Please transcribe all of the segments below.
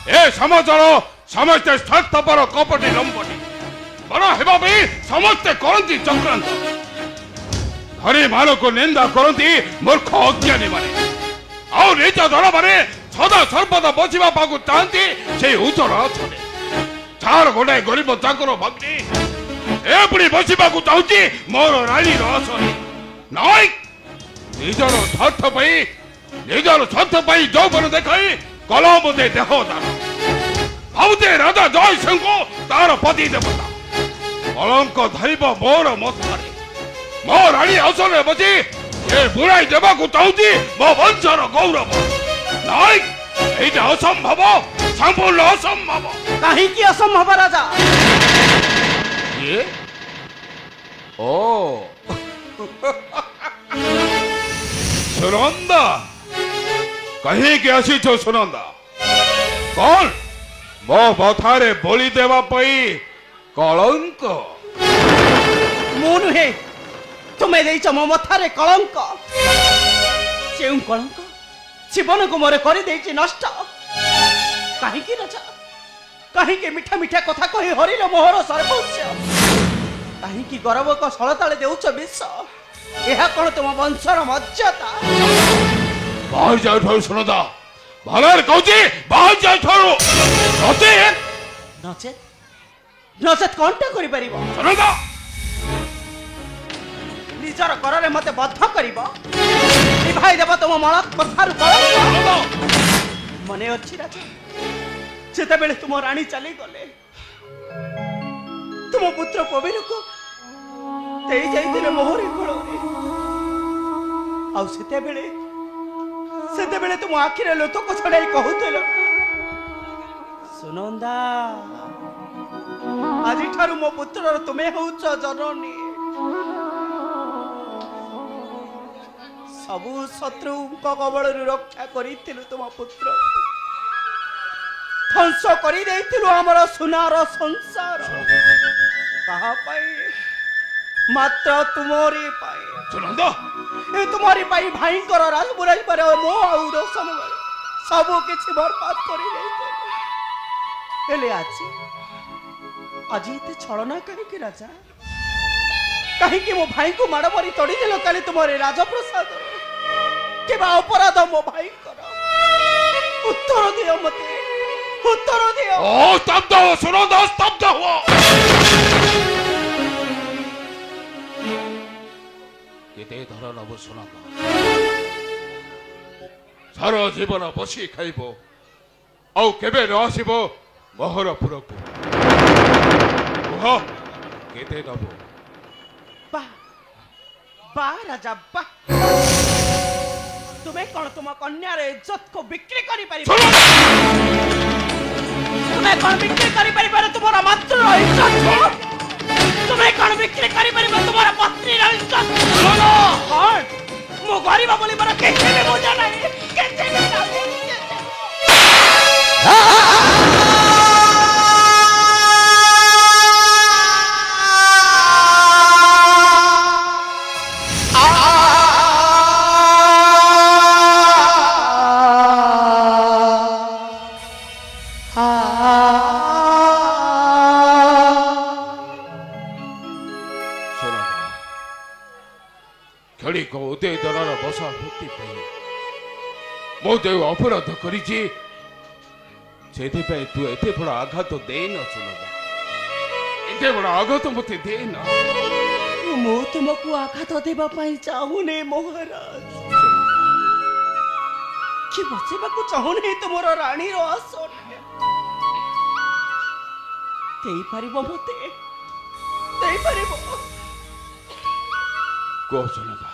ए समाजर समस्ते स्वार्थपर कपटी लंबटी बड़ हेबा भी समस्ते करती चक्रांत धनी मान को निंदा करती मूर्ख अज्ञानी माने आउ निज दल माने सदा सर्वदा बसवा पाक चाहती से उचर अच्छे चार गोटे गरीब चाकर भक्ति ए पुणी बसवा चाहूँ मोर राणी असनी नाई निजर स्वार्थ जौवन देखाई कलम दे देह दान भावते राजा जय सिंह को तार पति देवता कलंक धरिब मोर मथारे मो राणी आसने बसी ये बुराई देवा चाहूँ मो वंशर गौरव नाई ये असंभव संपूर्ण असंभव कहीं असंभव राजा ये ओ सुनंदा कहीं के आसी छो सुनंदा कौन मो मथारे बोली देवा पई कलंक मु नुहे तुम्हें देइछ मो मथारे कलंक सेउ कलंक जीवन को मोरे करि देइछि नष्ट कहीं की राजा कहीं के मीठा मीठा कथा कहि हरिल मोहर सर्वस्व कहीं की गौरव को सलताले देउछ विष यह कौन तुम वंशर मर्यादा बाहर जाओ ठारू सुनंदा भलर कहूची बाहर जाओ ठारू नचेत नचेत नचेत कौनटा करि परिबो सुनंदा निजर कररे मते बद्ध करिबो निभाई देबो तुम मलक कथारु कलंक मने अछि राजा जेते बेले तुम रानी चली गले तुम पुत्र पविर को तेई जाइतिले मोहरी कोळरे आउ सेते बेले तुम आखिरे लोतक छड़ाई कहूथिल सुनंदा आज ठारू मो पुत्र तुमे होउछ जननी सबु शत्रु कबल रक्षा करिथिलु तुम पुत्र ध्वंस करि देइथिलु हमर सुनार संसार कहा पाई मात्र तुम्हारी पाई सुनंदा ए तुम्हारी पाई भाई कर राज बुराई पर मो आउ रोशन सब किछि बर्बाद करि देइथिलु एले आज एते छलना कहि कि राजा कहीं कि मो भाई को माड़ मारी तोड़ी देलो काली तुम्हारे राजप्रसाद केबा अपराध मो भाई कर उत्तर दियो मते उत्तर दियो ओ स्तब्ध हो सुनंदा स्तब्ध हो केते धर नब सुनंदा सारा जीवन बसी खाइबो औ केबे न आसीबो मोहरपुर को ओह केते नब बा बा राजा बा तुम्हें कौन तुम कन्या रे इज्जत को बिक्री करी पारी तुम्हें कौन बिक्री करी पारी पर तुम्हारा मात्र इज्जत को तुम्हें कौन बिक्री करी पारी पर तुम्हारा पत्नी रे इज्जत सुनो कौन मो गरीब बोली पर केते भी बुझा नहीं केते भी ना उदय दलार बसा भक्ति मो जो अपराध कर तू एते बड़ा आघात देन सुनंदा एते बड़ा आघात मते देन मो तुमको आघात देबा पई चाहुने महाराज कि बचेबा को चाहुने तुमरो रानी रो आसन तेई परिबो मते तेई परिबो को सुनंदा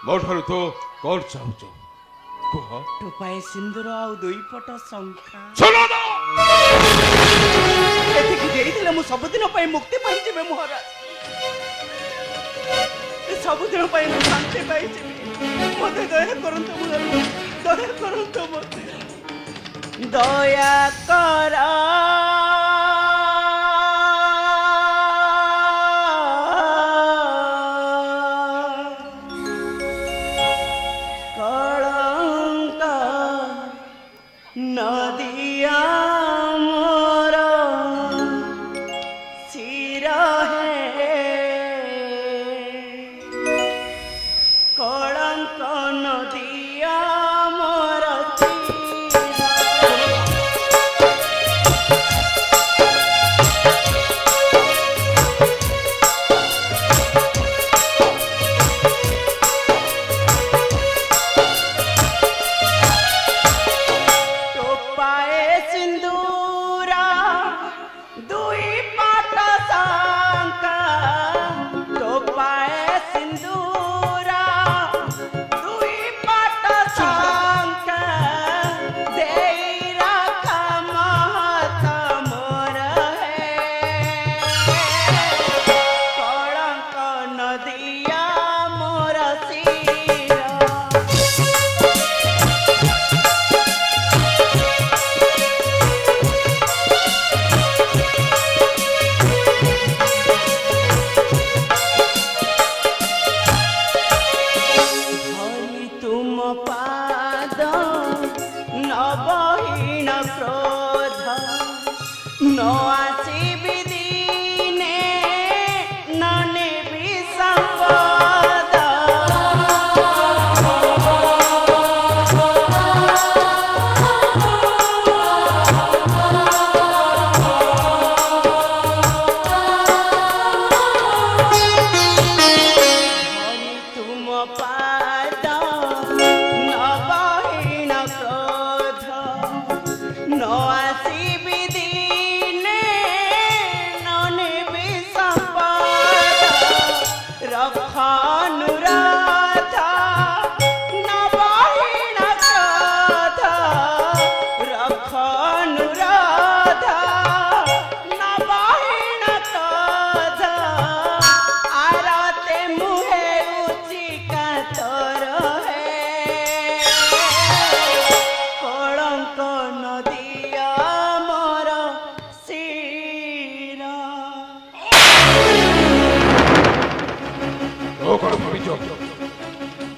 मोठर तो कौन चाहूच कह टोपाए सिंदूर आउ दुई पट शंखा सुनंदा एतिकी देई दिले मु सब दिन पई मुक्ति पाई जेबे महाराज सब दिन पई मु शांति पाई जेबे मते दया करंतो मते दया करा नदिया मोर सिर कलंक नदिया मोर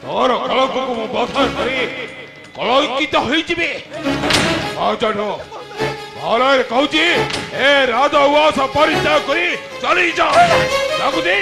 ତୋର କଳଙ୍କୁ ମୁଁ ବଧ କରି କଳଙ୍କିତ ହୋଇଯିବି। ଜାଣୁ ଭଲରେ କହୁଛି ଏ ରାଜ ଉଆସ ପରିତ୍ୟାଗ କରି ଚାଲିଯାଅ। ତାକୁ ଦେଇ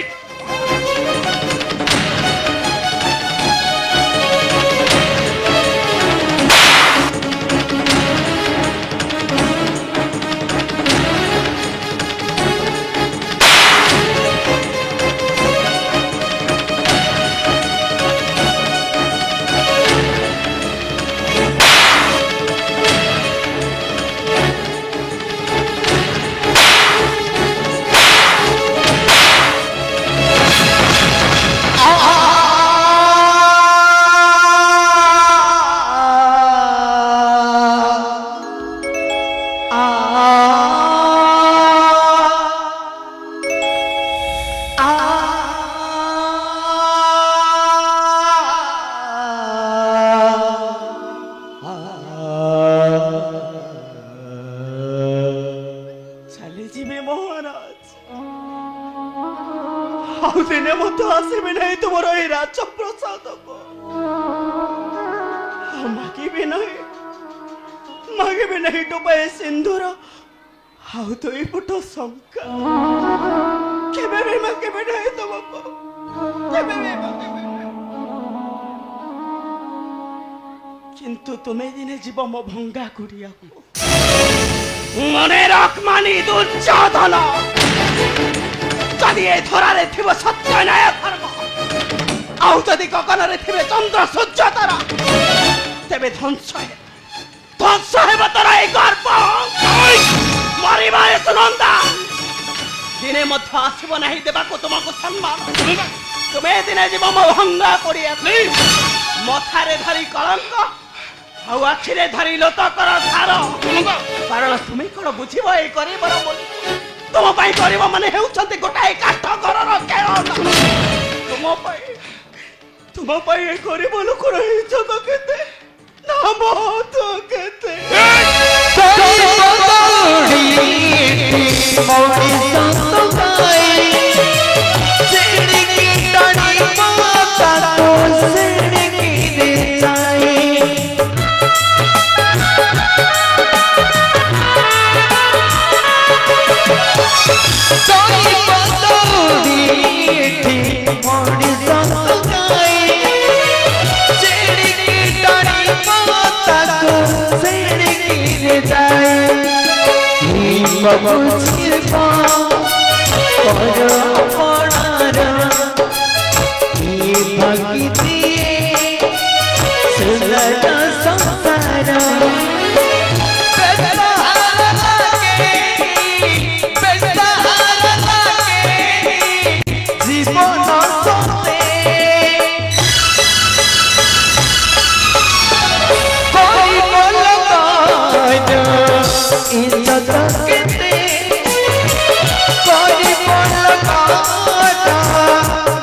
दिने मत आसबि नहीं तुम राजप्रसाद को मागिबि नहीं टोपाए सिंधुर हाउ तो पुट शंका केबे भी मागिबि नहीं तुमको केबे भी मागिबि किंतु तुम्हें दिने जीव मो भंगा कुड़िया मने रखमानी दुर्योधन जदि ए धरारे थिबो सत्य न्याय धर्म आउ जदि गगनरे थिबे चंद्र सूर्य तारा तेबे ध्वंस हेब तोरा ए गर्भ मरिबा ए सुनंदा दिने मध्य आसब नहीं देबाको तुमको सम्मान तुमे दिने जीव मो भंगा करिया मथारे धरी कलंक आउ आखिरे धरी लोतकर धार कारण तुमे कोन बुझिबो ए करिबर बोली तुम पाई करिबो माने हेउछन्ते गोटाए काठ घरर केळ तुम पाई ए करिबो लोक रही जग केते नाम तो केते मोरी संत गाई सिड़ी की टाणी माता तो सिड़ी की दे जाई বুঝিবা কর আপনার এই ভাগিতে সুন্দর সংসার জীবন সতে করিব লগাইন ইজ্জত কেতে করিব লগাইন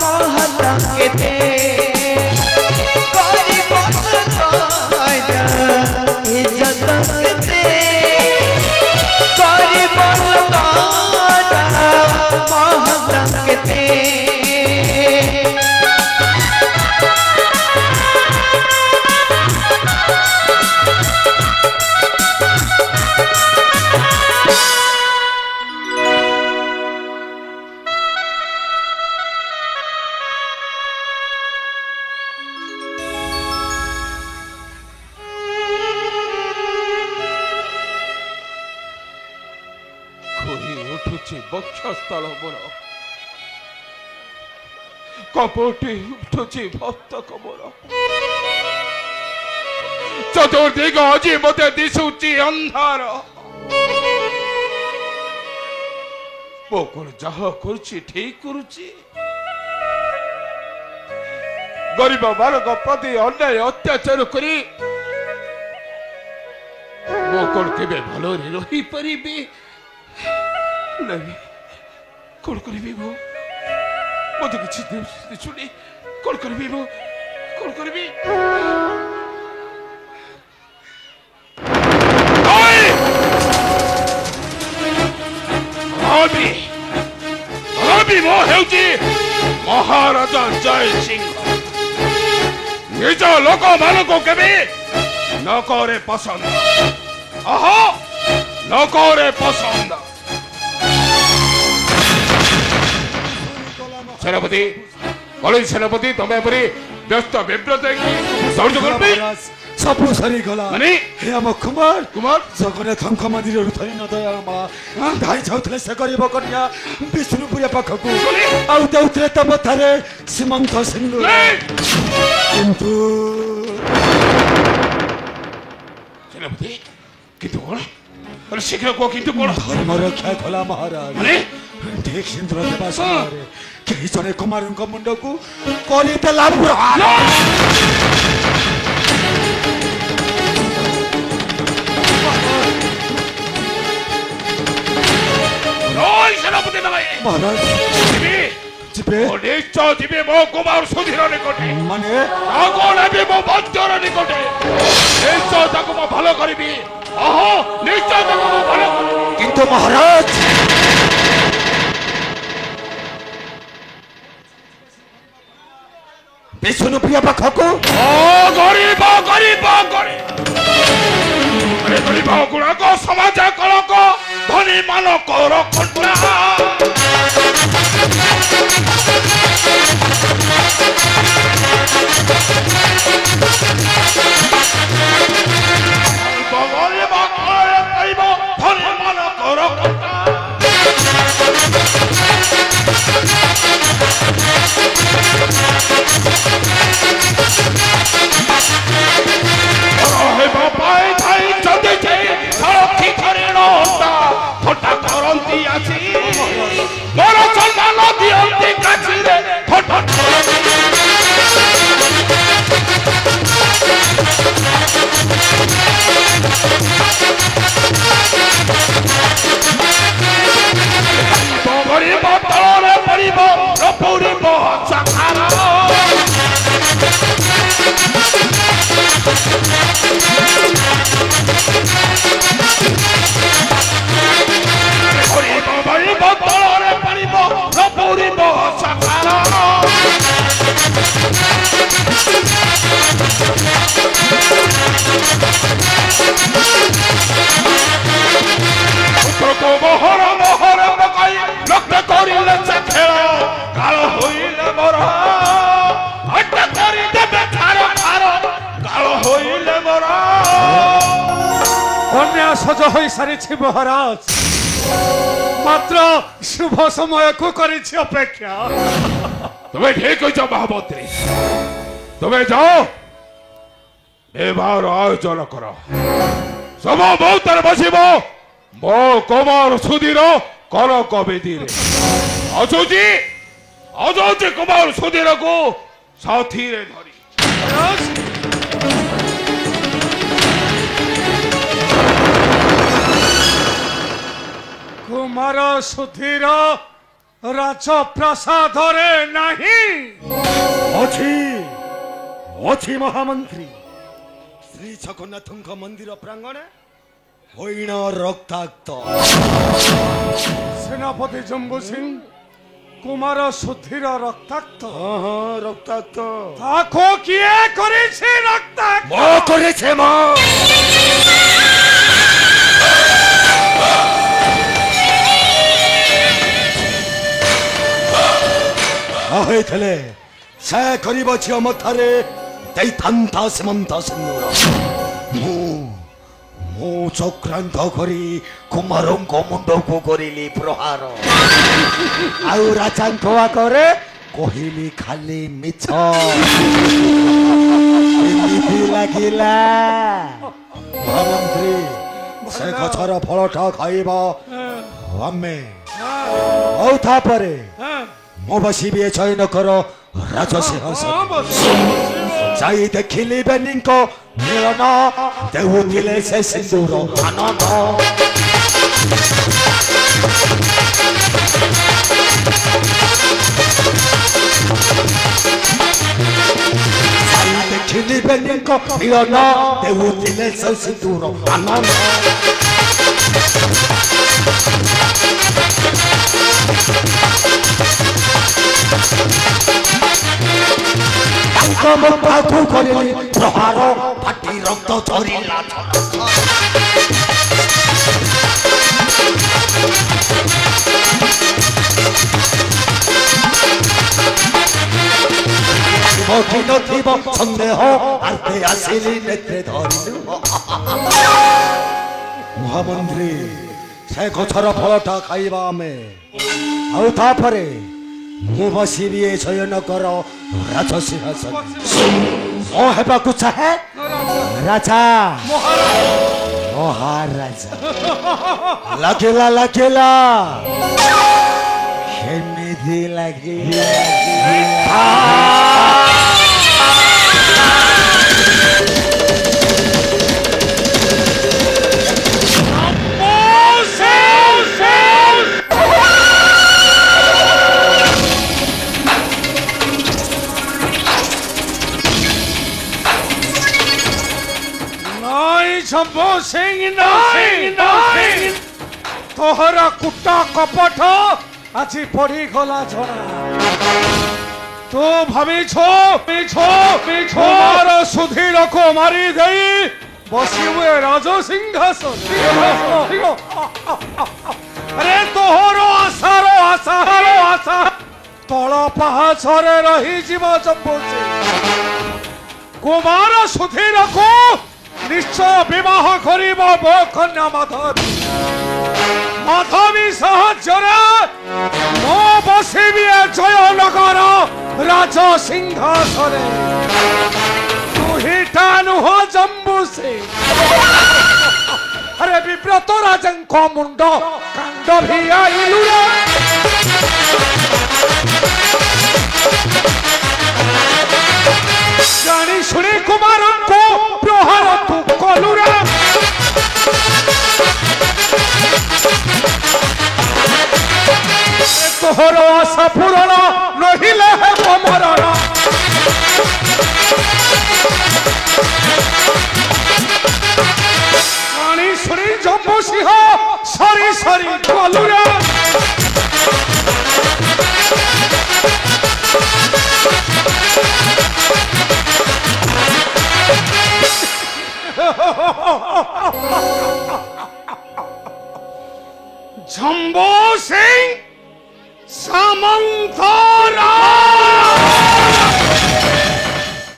মহতা কেতে করিব লগাইন ইজ্জত কেতে করিব লগাইন মহতা কেতে উঠুছি বক্ষস্থল বর কপটি উঠুছি ভক্ত কবর চতুর্দিগ অজীবতে দিশুচি ଅନ୍ধার বকুল যাহা করছি ঠিক করুছি গরিব বালক প্রতি অন্যায় অত্যাচার করি বকুল কেবে ভালরে রহি পারিবে नहीं कौन करिबी वो मते किछि दिसुनी कौन करिबी वो कौन करिबी ओए अभी अभी वो हेउची महाराजा जय सिंह निज लोक मानको केबे न करे पसंद आहा न करे पसंद सेनापति कलेज सेनापति तमे परी व्यस्त विब्रत दौड़ करबे सब सरी गला माने हे हम कुमार कुमार जगन्नाथ मंदिर थरी न दयामा धाई जाउथले से गरिब कन्या विष्णुपुर पाखकु आउ देउथले तब थारे सीमंत सिंह किंतु सेनापति किंतु कोन अरे शीघ्र को किंतु कोन धर्म रक्षा कला महाराज माने देख सिंद्र देवा सारे केही जने कुमारको मुंडको करिते लापुर रोय सेनापति नगाई महाराज जिबे जिबे निश्चय जिबे मो कुमार सुधीर निकटे माने आगो नेबे मो बच्चर निकटे निश्चय ताको मो भालो करिबी आहो निश्चय ताको मो भालो किंतु महाराज विष्णु प्रिया पाखको गरीब गरीब अरे गरीब गुणाक समाज कलक धनी मानक रखना गरीब गरीब धनी मानक रखना बापाई थाई चंदे छे सारथी करे नोता फटा करंती आसी मोर सम्मान दियंती काची रे फटा बड़ी बतरे परिब रपुरी बहुत सखारा बड़ी बतरे परिब रपुरी बहुत सखारा को मोहर मोहर पकाई लक्ष्य करिले से खेल काल होइले मोर हट करि देबे ठार ठार काल होइले मोर कन्या सज होई सारी छी महाराज মাত্র শুভ সময়କୁ କରିଛି ଅପେକ୍ଷା। তুমি ঠিক হয়েছ মহামন্ত্রী, তুমি যাও এবার আয়োজন কর। সব মৌতার বসিব মো কুমার সুধীর কনক বেদীরে। অসুচি অসুচি কুমার সুধীরକୁ সাথীরে ধরি। କୁମାର ସୁଧୀର ରାଜପ୍ରାସାଦରେ ନାହିଁ। ଅଛି ଅଛି ମହାମନ୍ତ୍ରୀ। ଶ୍ରୀ ଜଗନ୍ନାଥଙ୍କ ମନ୍ଦିର ପ୍ରାଙ୍ଗଣେ ହଇଣ ରକ୍ତାକ୍ତ। ସେନାପତି ଜମ୍ବୁ ସିଂ କୁମାର ସୁଧୀର ରକ୍ତାକ୍ତ। ହଁ ରକ୍ତାକ୍ତ। ତାକୁ କିଏ କରିଛି ରକ୍ତାକ୍ତ? ମୋ କରିছে ମୋ। ହୋଇଥିଲେ ସେ ଗରିବ ଝିଅ ମଥାରେ ଦେଇଥାନ୍ତା ସୀମନ୍ତ ସିନ୍ଦୁର। ମୁଁ ଚକ୍ରାନ୍ତ କରି କୁମାରଙ୍କ ମୁଣ୍ଡକୁ କରିଲି ପ୍ରହାର। ଆଉ ରାଜାଙ୍କ ଆଗରେ କହିଲି ଖାଲି ମିଛ। ଏମିତି ଲାଗିଲା ମହାମନ୍ତ୍ରୀ ସେ ଗଛର ଫଳଟା ଖାଇବା ଆମେ। ଆଉ ତାପରେ ମୁଁ ବସିବି ଏ ଚୟନକର ରାଜସିଂହାସନ। ଯାଇ ଦେଖିଲି ବେନିଙ୍କ ମିଳନ ଦେଉଥିଲେ ସେ ସିନ୍ଦୁର ଆନନ୍ଦ। ଯାଇ ଦେଖିଲି ବେନିଙ୍କ ମିଳନ ଦେଉଥିଲେ ସେ ସିନ୍ଦୁର ଆନନ୍ଦ। ମୁଖକୁ କରିଲି ପ୍ରହାର ଫାଟି ରକ୍ତ ଝରିଲା। ନଥିବ ସନ୍ଦେହ ଆର୍ତେ ଆସିଲି ନେତ୍ରେ ଧରିଲୁ। ମହାମନ୍ତ୍ରୀ ସେ ଗଛର ଫଳଟା ଖାଇବା ଆମେ। ଆଉ ତାପରେ ମୁଁ ବସିବି ଏ ଶୟନକର ରାଜସିଂହାସନ। ମୁଁ ହେବାକୁ ଚାହେଁ ରାଜା ମହାରାଜା। ଲାଗିଲା ଲାଗିଲା କେମିତି ଲାଗିଲା। ଜମ୍ବୁ ସିଂ ନାହିଁ। ତୋହର କୁଟା କପଟ ଆଜି ପଡ଼ିଗଲା ଜଣା। ତୁ ଭାବିଛୁ କୁମାର ସୁଧୀରକୁ ମାରି ଦେଇ ବସିବୁ ଏ ରାଜସିଂହାସନ। ଆରେ ତୋହର ଆଶା ତଳ ପାହାଚରେ ରହିଯିବ ଜମ୍ବୁ ସିଂ। କୁମାର ସୁଧୀରକୁ ନିଶ୍ଚୟ ବିବାହ କରିବ ମୋ କନ୍ୟା ମାଧବୀ। ମାଧବୀ ସାହାଯ୍ୟରେ ମୁଁ ବସିବି ଏ ଜୟନଗର ରାଜସିଂହାସନରେ। ତୁହିଟା ନୁହଁ ଜମ୍ବୁ ସିଂ। ଆରେ ବିବ୍ରତ ରାଜାଙ୍କ ମୁଣ୍ଡ କାଣ୍ଡ ଭିଆଇଲୁ। ଜାଣି ଶୁଣି କୁମାରଙ୍କୁ ପ୍ରହାର ତୁ କଲୁରା। ତୋହର ଆଶା ପୂରଣ ନହିଲେ ହେବ ମରଣ। ଜାଣି ଶୁଣି ଜମ୍ବୁ ସିଂହ ସରି କଲୁରା। জম্বু সিং